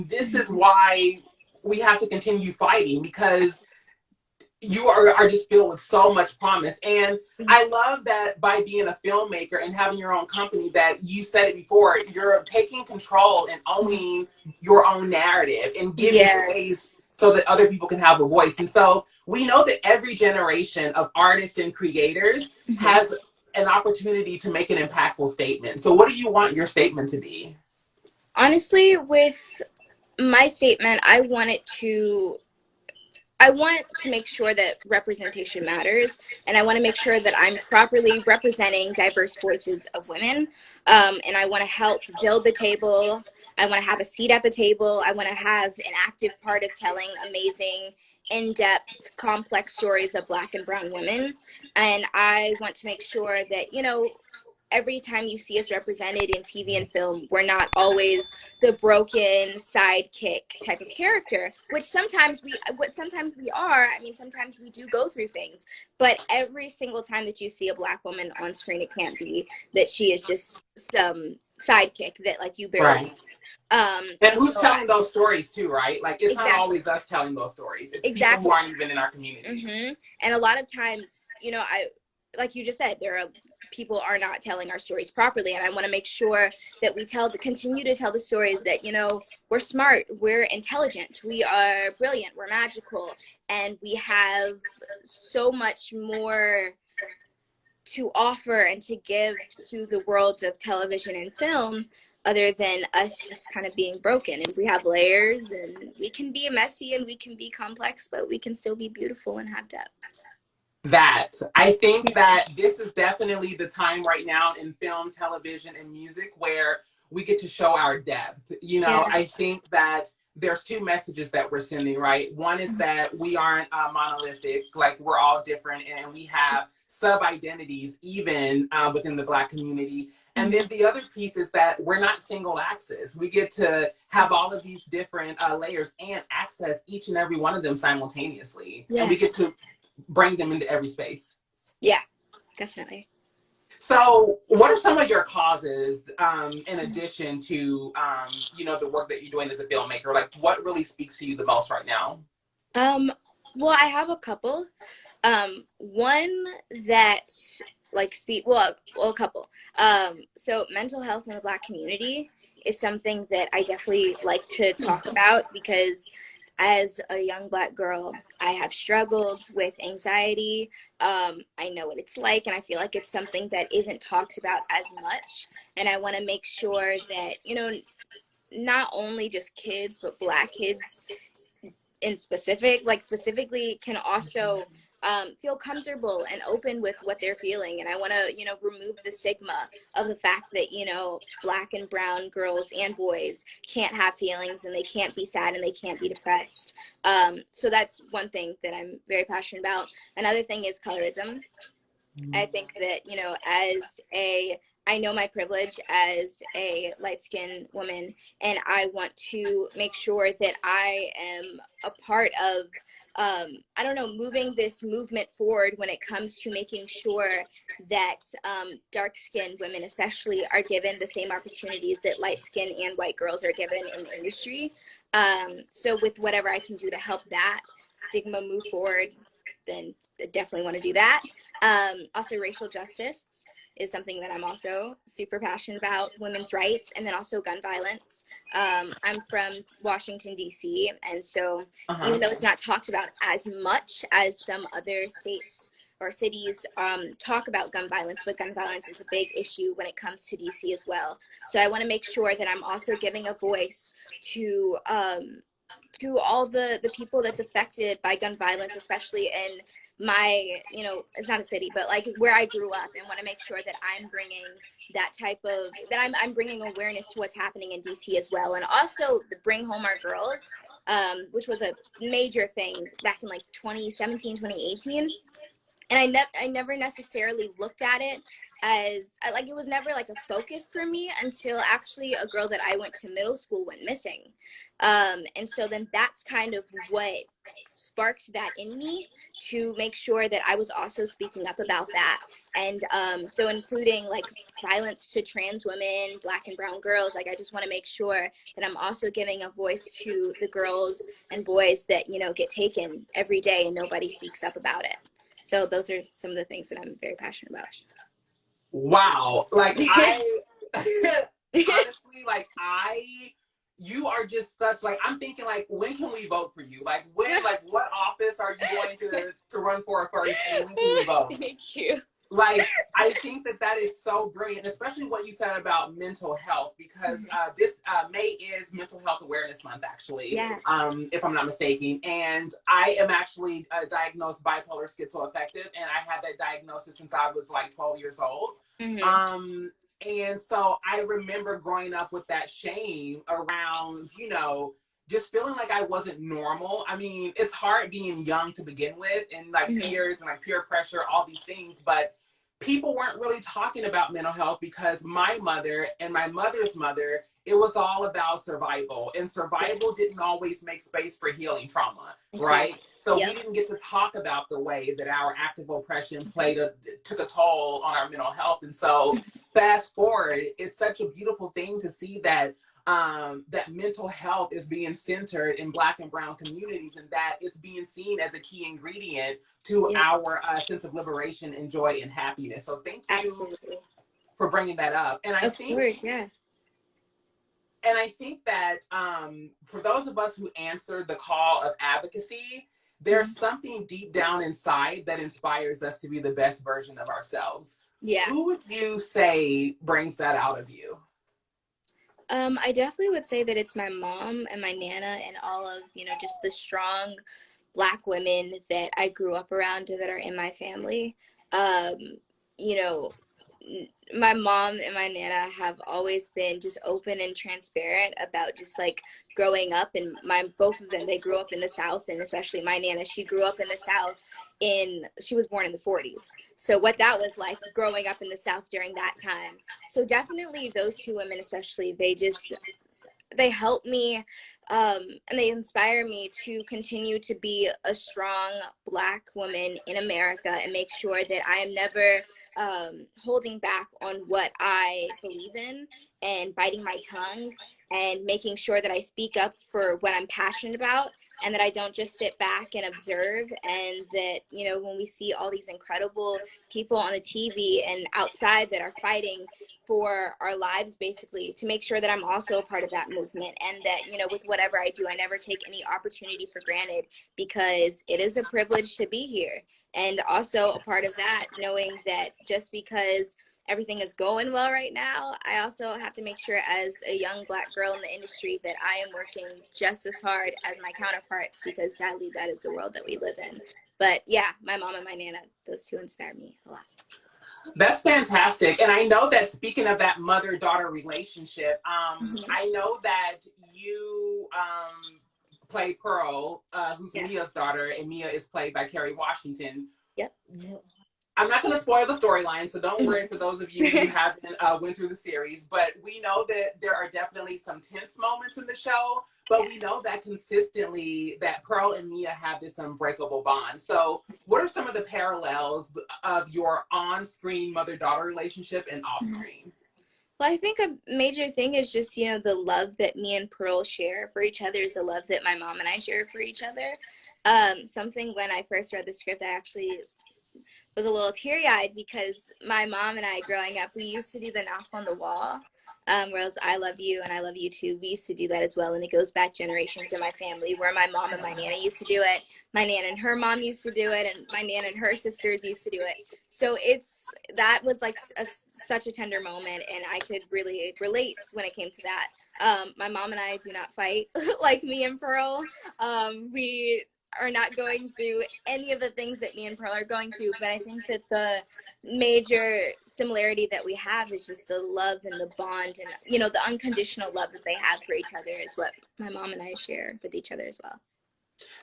This is why we have to continue fighting, because you are just filled with so much promise. And I love that by being a filmmaker and having your own company, that you said it before, you're taking control and owning your own narrative and giving space so that other people can have a voice. And so we know that every generation of artists and creators has an opportunity to make an impactful statement. So what do you want your statement to be? Honestly, with my statement, I want to make sure that representation matters, and I want to make sure that I'm properly representing diverse voices of women, and I want to help build the table. I want to have a seat at the table. I want to have an active part of telling amazing, in-depth, complex stories of Black and brown women, and I want to make sure that, every time you see us represented in TV and film, we're not always the broken sidekick type of character, which sometimes we are. I mean, sometimes we do go through things, but every single time that you see a Black woman on screen, it can't be that she is just some sidekick that like you barely. And who's telling those stories too, right? Like, it's not always us telling those stories. It's people who aren't even in our community. And a lot of times, like you just said, people are not telling our stories properly, and I want to make sure that we continue to tell the stories that, we're smart, we're intelligent, we are brilliant, we're magical, and we have so much more to offer and to give to the world of television and film, other than us just kind of being broken. And we have layers, and we can be messy and we can be complex, but we can still be beautiful and have depth. I think that this is definitely the time right now in film, television, and music where we get to show our depth. I think that there's two messages that we're sending, right? One is that we aren't monolithic, like we're all different, and we have sub-identities even within the Black community. And then the other piece is that we're not single axis. We get to have all of these different layers and access each and every one of them simultaneously. And we get to bring them into every space. Yeah, definitely. So what are some of your causes in addition to, the work that you're doing as a filmmaker? Like, what really speaks to you the most right now? Well, I have a couple. One that a couple. So mental health in the Black community is something that I definitely like to talk about, because as a young Black girl, I have struggled with anxiety. I know what it's like, and I feel like it's something that isn't talked about as much. And I want to make sure that, not only just kids, but Black kids specifically can also feel comfortable and open with what they're feeling. And I want to, remove the stigma of the fact that, Black and brown girls and boys can't have feelings, and they can't be sad, and they can't be depressed. So that's one thing that I'm very passionate about. Another thing is colorism. I think that, I know my privilege as a light-skinned woman, and I want to make sure that I am a part of, moving this movement forward when it comes to making sure that dark-skinned women especially are given the same opportunities that light-skinned and white girls are given in the industry. So with whatever I can do to help that stigma move forward, then I definitely want to do that. Also, racial justice is something that I'm also super passionate about, women's rights, and then also gun violence. I'm from Washington, D.C., and so even though it's not talked about as much as some other states or cities talk about gun violence, but gun violence is a big issue when it comes to D.C. as well. So I want to make sure that I'm also giving a voice to all the people that's affected by gun violence, especially in my, it's not a city, but like where I grew up, and want to make sure that I'm bringing I'm bringing awareness to what's happening in DC as well. And also the Bring Home Our Girls, which was a major thing back in like 2017, 2018. And I never necessarily looked at it as like, it was never like a focus for me until actually a girl that I went to middle school went missing. And so then that's kind of what sparked that in me to make sure that I was also speaking up about that. And so including like violence to trans women, Black and brown girls, like I just want to make sure that I'm also giving a voice to the girls and boys that, you know, get taken every day and nobody speaks up about it. So those are some of the things that I'm very passionate about. Wow. Like honestly, like you are just such, like, I'm thinking, like, when can we vote for you? Like, when, like, what office are you going to run for first, and when can we vote? Thank you. Like, I think that is so brilliant, especially what you said about mental health, because this May is Mental Health Awareness Month, actually, Yeah. if I'm not mistaken. And I am actually diagnosed bipolar schizoaffective, and I had that diagnosis since I was like 12 years old. And so I remember growing up with that shame around, you know, just feeling like I wasn't normal. I mean, it's hard being young to begin with, and like peers and like peer pressure, all these things, but people weren't really talking about mental health because my mother and my mother's mother, it was all about survival, and survival didn't always make space for healing trauma, right? So we didn't get to talk about the way that our active oppression took a toll on our mental health. And so fast forward, it's such a beautiful thing to see that that mental health is being centered in Black and brown communities, and that it's being seen as a key ingredient to our sense of liberation and joy and happiness. So thank you for bringing that up. And I think, and I think that for those of us who answered the call of advocacy, there's something deep down inside that inspires us to be the best version of ourselves. Yeah. Who would you say brings that out of you? I definitely would say that it's my mom and my Nana and all of, you know, just the strong Black women that I grew up around that are in my family. You know, my mom and my Nana have always been just open and transparent about just like growing up, and both of them, they grew up in the South, and especially my Nana, she grew up in the South she was born in the 40s. So what that was like growing up in the South during that time. So definitely those two women, especially, they help me and they inspire me to continue to be a strong Black woman in America and make sure that I am never holding back on what I believe in and biting my tongue and making sure that I speak up for what I'm passionate about, and that I don't just sit back and observe. And that, you know, when we see all these incredible people on the TV and outside that are fighting for our lives, basically, to make sure that I'm also a part of that movement, and that, you know, with whatever I do, I never take any opportunity for granted, because it is a privilege to be here. And also a part of that, knowing that just because everything is going well right now, I also have to make sure as a young Black girl in the industry that I am working just as hard as my counterparts, because sadly that is the world that we live in. But yeah, my mom and my Nana, those two inspire me a lot. That's fantastic. And I know that, speaking of that mother-daughter relationship, I know that you play Pearl, who's Mia's daughter, and Mia is played by Kerry Washington. Yep. I'm not going to spoil the storyline, so don't worry for those of you who haven't went through the series, but we know that there are definitely some tense moments in the show, but we know that consistently that Pearl and Mia have this unbreakable bond. So what are some of the parallels of your on-screen mother-daughter relationship and off-screen? Well, I think a major thing is just, you know, the love that me and Pearl share for each other is the love that my mom and I share for each other. Something, when I first read the script, I actually was a little teary-eyed, because my mom and I, growing up, we used to do the knock on the wall, whereas I love you and I love you too. We used to do that as well, and it goes back generations in my family, where my mom and my Nana used to do it, my Nana and her mom used to do it, and my Nana and her sisters used to do it. So that was like such a tender moment, and I could really relate when it came to that. My mom and I do not fight like me and Pearl. We are not going through any of the things that me and Pearl are going through, but I think that the major similarity that we have is just the love and the bond, and, you know, the unconditional love that they have for each other is what my mom and I share with each other as well.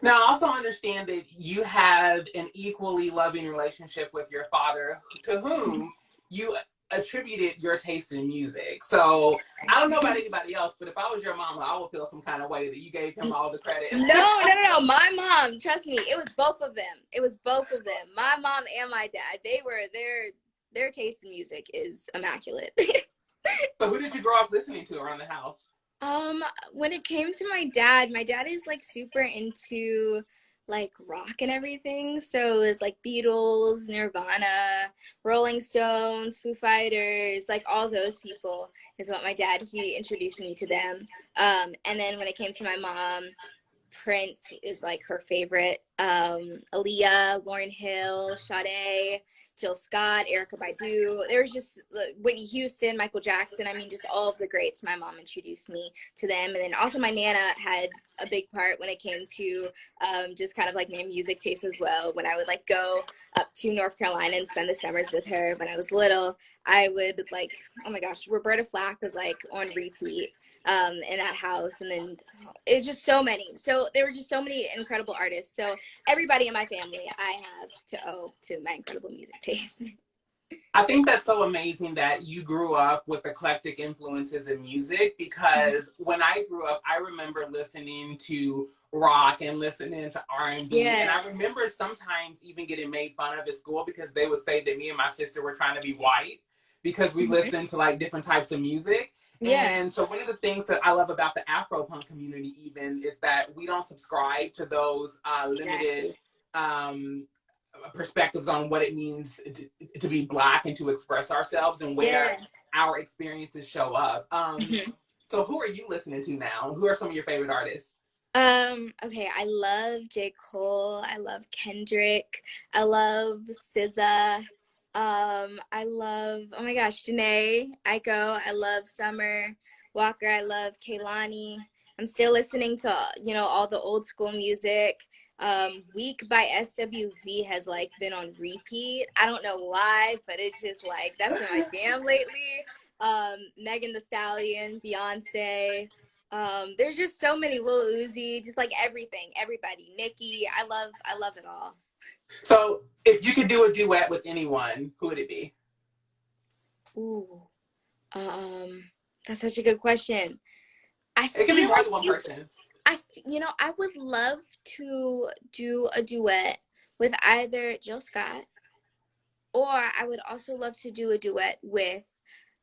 Now, I also understand that you have an equally loving relationship with your father, to whom you attributed your taste in music. So I don't know about anybody else, but if I was your mama, I would feel some kind of way that you gave him all the credit. No. My mom, trust me, it was both of them. It was both of them. My mom and my dad. They were their taste in music is immaculate. So who did you grow up listening to around the house? When it came to my dad is like super into like rock and everything. So it was like Beatles, Nirvana, Rolling Stones, Foo Fighters, like all those people is what my dad, he introduced me to them. And then when it came to my mom, Prince is like her favorite. Aaliyah, Lauryn Hill, Sade, Jill Scott, Erykah Badu. There was just Whitney Houston, Michael Jackson. I mean, just all of the greats. My mom introduced me to them. And then also my Nana had a big part when it came to just kind of like my music taste as well. When I would like go up to North Carolina and spend the summers with her when I was little, I would like, oh my gosh, Roberta Flack was like on repeat in that house. And then it's just so many. So there were just so many incredible artists. So everybody in my family, I have to owe to my incredible music taste. I think that's so amazing that you grew up with eclectic influences in music, because when I grew up, I remember listening to rock and listening to R&B. Yeah. And I remember sometimes even getting made fun of at school because they would say that me and my sister were trying to be white because we listened to like different types of music. Yeah. And so one of the things that I love about the Afro Punk community even is that we don't subscribe to those limited perspectives on what it means to be Black and to express ourselves and where our experiences show up. So who are you listening to now? Who are some of your favorite artists? Okay, I love J. Cole. I love Kendrick. I love SZA. I love, oh my gosh, Janae Aiko. I love Summer Walker. I love Kehlani. I'm still listening to, you know, all the old school music. Week by SWV has like been on repeat. I don't know why, but it's just like that's been my jam lately. Megan Thee Stallion, Beyonce. There's just so many, Lil Uzi, just like everything, everybody. Nicki, I love it all. So if you could do a duet with anyone, who would it be? Ooh, that's such a good question. It can be more than one person. I would love to do a duet with either Jill Scott, or I would also love to do a duet with,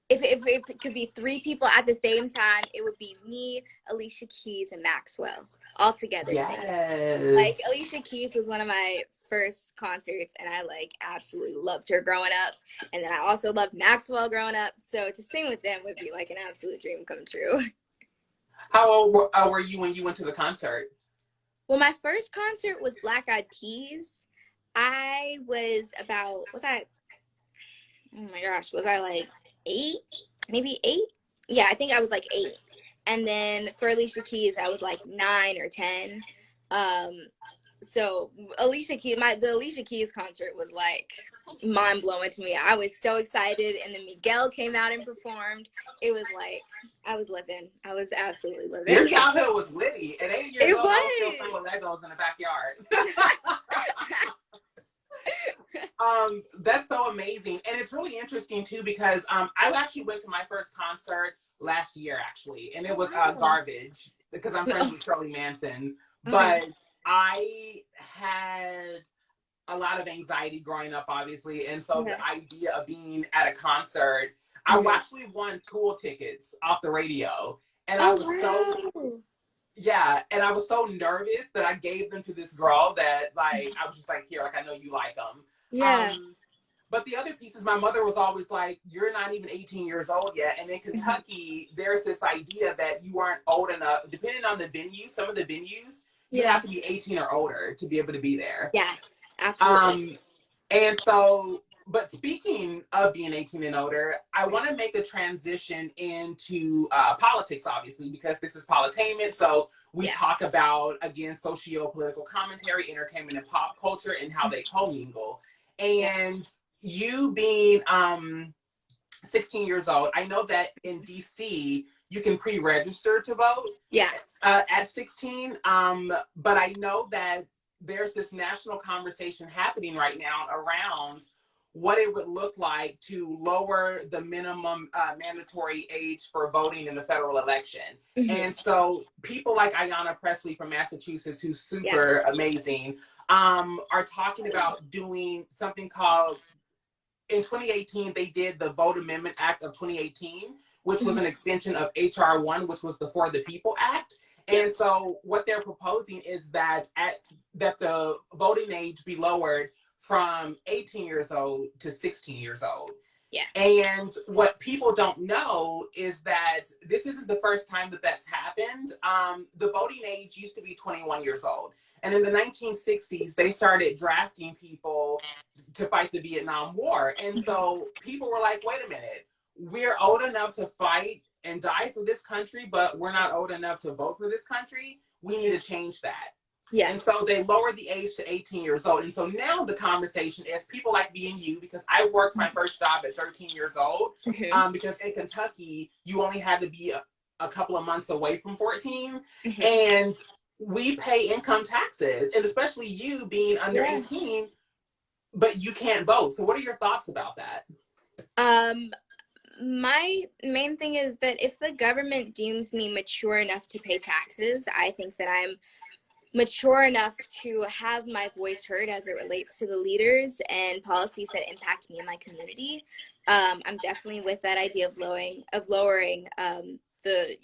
if it could be three people at the same time, it would be me, Alicia Keys, and Maxwell all together singing. Like Alicia Keys was one of my first concerts, and I like absolutely loved her growing up, and then I also loved Maxwell growing up. So to sing with them would be like an absolute dream come true. How old were you when you went to the concert? Well, my first concert was Black Eyed Peas. I was oh my gosh, was I like 8? Maybe 8? Yeah, I think I was like 8. And then for Alicia Keys, I was like 9 or 10. So Alicia Keys, the Alicia Keys concert was like mind blowing to me. I was so excited, and then Miguel came out and performed. It was like I was living. I was absolutely living. Your childhood was litty. At 8 years old, I was still playing with Legos in the backyard. That's so amazing, and it's really interesting too because I actually went to my first concert last year actually, and it was Garbage because I'm friends with Shirley Manson, but I had a lot of anxiety growing up, obviously, and so the idea of being at a concert, I actually won Tool tickets off the radio, and I was and I was so nervous that I gave them to this girl that like I was just like, here, like I know you like them. But the other piece is my mother was always like, you're not even 18 years old yet. And in Kentucky, there's this idea that you aren't old enough, depending on the venue, some of the venues, you have to be 18 or older to be able to be there. Yeah, absolutely. And so, but speaking of being 18 and older, I want to make a transition into politics, obviously, because this is Politainment. So we talk about, again, socio-political commentary, entertainment, and pop culture, and how they commingle. And you being 16 years old. I know that in DC, you can pre-register to vote Yeah. At 16. But I know that there's this national conversation happening right now around what it would look like to lower the minimum mandatory age for voting in the federal election. And so people like Ayanna Pressley from Massachusetts, who's super amazing, are talking about doing something called, in 2018, they did the Vote Amendment Act of 2018, which was an extension of HR 1, which was the For the People Act. And so what they're proposing is that that the voting age be lowered from 18 years old to 16 years old. Yeah. And what people don't know is that this isn't the first time that that's happened. The voting age used to be 21 years old. And in the 1960s, they started drafting people to fight the Vietnam War. And so people were like, wait a minute, we're old enough to fight and die for this country, but we're not old enough to vote for this country. We need to change that. Yeah. And so they lowered the age to 18 years old. And so now the conversation is people like me and you, because I worked my first job at 13 years old, because in Kentucky, you only had to be a couple of months away from 14. And we pay income taxes, and especially you being under 18, but you can't vote. So what are your thoughts about that? My main thing is that if the government deems me mature enough to pay taxes, I think that I'm mature enough to have my voice heard as it relates to the leaders and policies that impact me and my community. I'm definitely with that idea of lowering the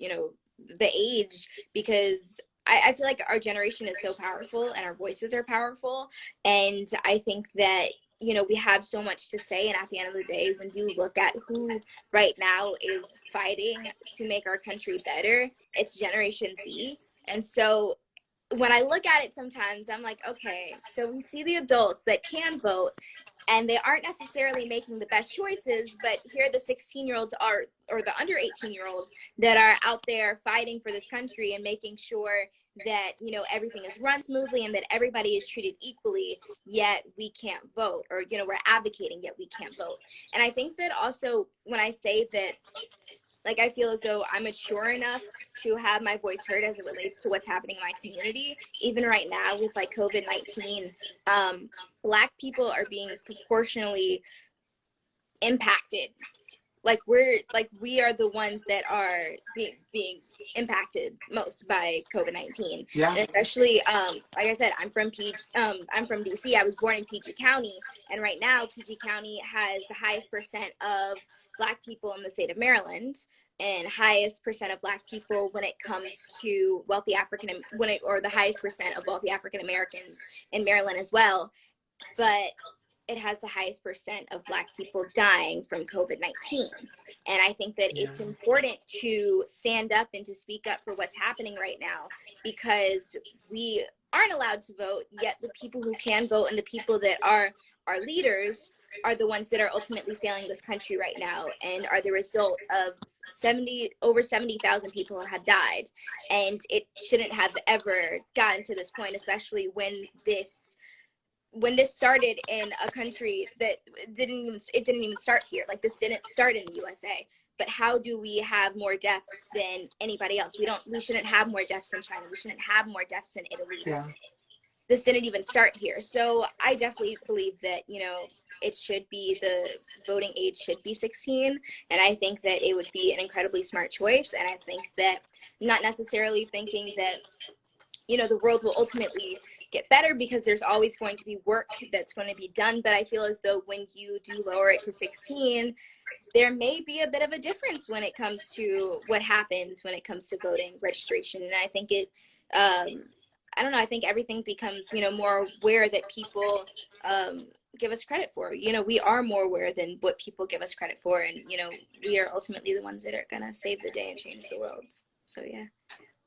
age, because I feel like our generation is so powerful and our voices are powerful. And I think that, you know, we have so much to say. And at the end of the day, when you look at who right now is fighting to make our country better, it's Generation Z. And so when I look at it sometimes, I'm like, okay, so we see the adults that can vote and they aren't necessarily making the best choices, but here the 16-year-olds are, or the under 18-year-olds that are out there fighting for this country and making sure that, you know, everything is run smoothly and that everybody is treated equally, yet we can't vote, or, you know, we're advocating, yet we can't vote. And I think that also when I say that, like, I feel as though I'm mature enough to have my voice heard as it relates to what's happening in my community. Even right now with like COVID-19, Black people are being proportionally impacted. Like we are the ones that are being impacted most by COVID-19. Yeah. And especially, like I said, I'm from DC. I was born in PG County, and right now PG County has the highest percent of Black people in the state of Maryland, and highest percent of Black people when it comes to wealthy or the highest percent of wealthy African Americans in Maryland as well. But it has the highest percent of Black people dying from COVID-19. And I think that it's important to stand up and to speak up for what's happening right now, because we aren't allowed to vote, yet the people who can vote and the people that are our leaders are the ones that are ultimately failing this country right now, and are the result of over 70,000 people have died. And it shouldn't have ever gotten to this point, especially when this started in a country that didn't even start here. Like, this didn't start in the USA. But how do we have more deaths than anybody else? We shouldn't have more deaths than China. We shouldn't have more deaths than Italy. Yeah. This didn't even start here. So I definitely believe that, you know, the voting age should be 16. And I think that it would be an incredibly smart choice. And I think that, not necessarily thinking that, you know, the world will ultimately get better, because there's always going to be work that's going to be done. But I feel as though when you do lower it to 16, there may be a bit of a difference when it comes to what happens when it comes to voting registration. And I think I don't know, I think everything becomes, you know, more aware that people give us credit for. You know, we are more aware than what people give us credit for. And, you know, we are ultimately the ones that are going to save the day and change the world. So, yeah.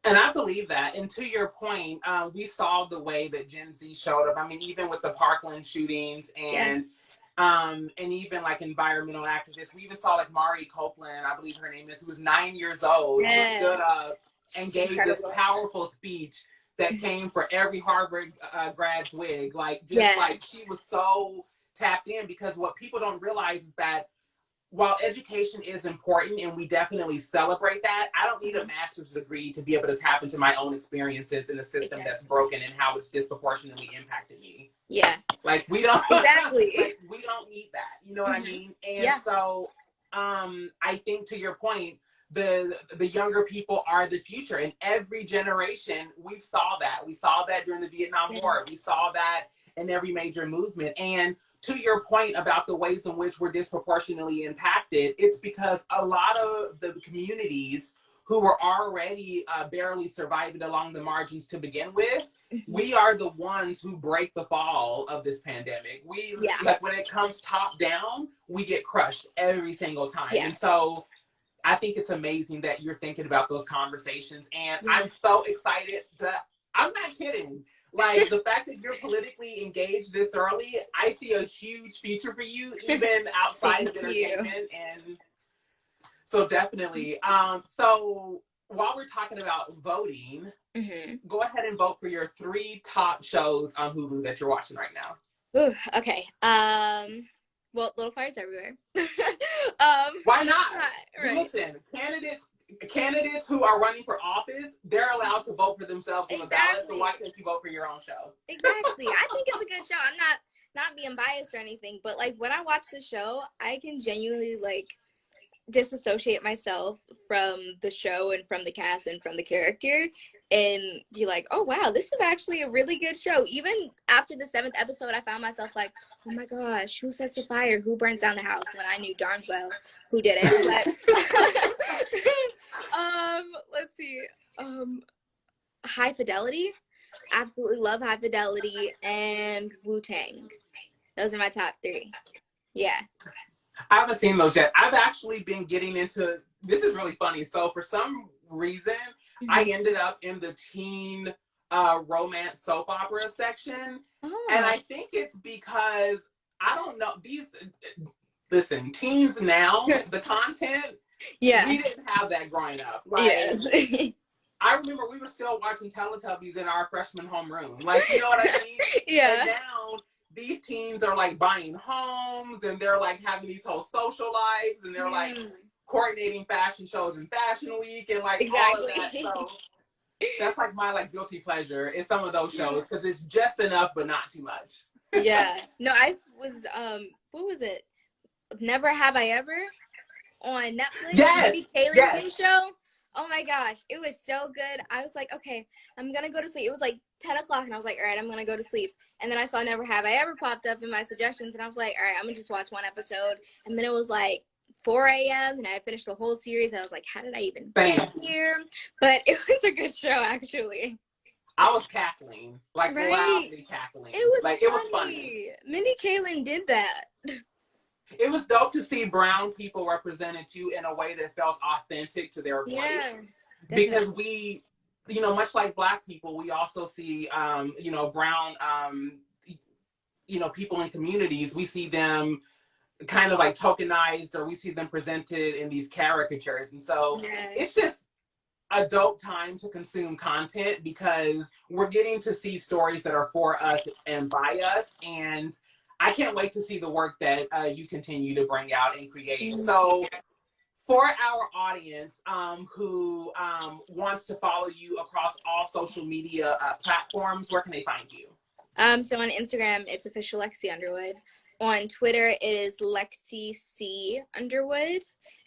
And I believe that. And to your point, we saw the way that Gen Z showed up. I mean, even with the Parkland shootings and even like environmental activists, we even saw like Mari Copeland, I believe her name is, who was 9 years old, who stood up and gave this powerful speech that came for every Harvard grad's wig. Like, just like, she was so tapped in, because what people don't realize is that while education is important and we definitely celebrate that, I don't need a master's degree to be able to tap into my own experiences in a system that's broken and how it's disproportionately impacted me. Yeah. Like we don't exactly. like we don't need that. You know what I mean? And so I think to your point, the younger people are the future. In every generation, we saw that. We saw that during the Vietnam War. We saw that in every major movement. And to your point about the ways in which we're disproportionately impacted, it's because a lot of the communities who were already barely surviving along the margins to begin with, we are the ones who break the fall of this pandemic. We like when it comes top down, we get crushed every single time. And so I think it's amazing that you're thinking about those conversations. And I'm so excited that I'm not kidding. Like the fact that you're politically engaged this early, I see a huge future for you, even outside of entertainment. And so definitely. So while we're talking about voting, go ahead and vote for your 3 top shows on Hulu that you're watching right now. Ooh, okay. Well, Little Fires Everywhere. Why not? Right. Listen, candidates who are running for office, they're allowed to vote for themselves on the ballot. So why can't you vote for your own show? Exactly. I think it's a good show. I'm not being biased or anything, but like when I watch the show, I can genuinely like disassociate myself from the show and from the cast and from the character and be like, oh wow, this is actually a really good show. Even after the 7th episode, I found myself like, oh my gosh, who sets the fire, who burns down the house, when I knew darn well who did it. But let's see, High Fidelity, absolutely love High Fidelity, and Wu-Tang. Those are my top 3. Yeah. I haven't seen those yet. I've actually been getting into, this is really funny. So for some reason, I ended up in the teen romance soap opera section. And I think it's because, I don't know, listen, teens now, the content, we didn't have that growing up. Like, I remember we were still watching Teletubbies in our freshman homeroom. Like, you know what I mean? And now, these teens are like buying homes and they're like having these whole social lives and they're like coordinating fashion shows in Fashion Week and like all of that. So that's like my like guilty pleasure is some of those shows because it's just enough but not too much. No, I was what was it? Never Have I Ever on Netflix. Maybe Kaylin's new show. Oh my gosh, it was so good. I was like, okay, I'm gonna go to sleep. It was like 10 o'clock and I was like, all right, I'm gonna go to sleep. And then I saw Never Have I Ever popped up in my suggestions and I was like, all right, I'm gonna just watch one episode. And then it was like 4 a.m. and I finished the whole series. I was like, how did I even get here? But it was a good show, actually. I was cackling, like loudly cackling. It was like funny. It was funny. Mindy Kaling did that. It was dope to see brown people represented too in a way that felt authentic to their voice. Because we, you know, much like Black people, we also see, you know, brown, you know, people in communities. We see them kind of like tokenized, or we see them presented in these caricatures. And so it's just a dope time to consume content because we're getting to see stories that are for us and by us. And I can't wait to see the work that you continue to bring out and create. So for our audience who wants to follow you across all social media platforms, where can they find you? So on Instagram, it's official Lexi Underwood. On Twitter, it is Lexi C Underwood.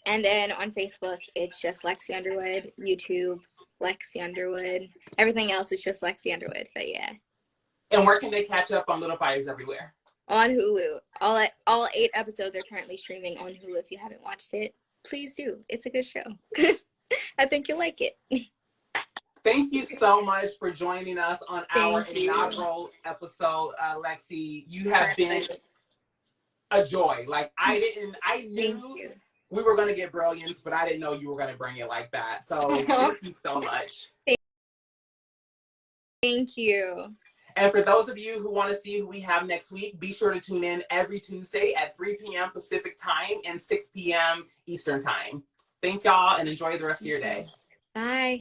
And then on Facebook, it's just Lexi Underwood. YouTube, Lexi Underwood. Everything else is just Lexi Underwood, but yeah. And where can they catch up on Little Fires Everywhere? On Hulu. All 8 episodes are currently streaming on Hulu. If you haven't watched it, please do. It's a good show. I think you'll like it. Thank you so much for joining us on our inaugural episode, Lexi. You have been a joy. Like I knew we were going to get brilliance, but I didn't know you were going to bring it like that. So thank you so much. Thank you. And for those of you who want to see who we have next week, be sure to tune in every Tuesday at 3 p.m. Pacific time and 6 p.m. Eastern time. Thank y'all and enjoy the rest of your day. Bye.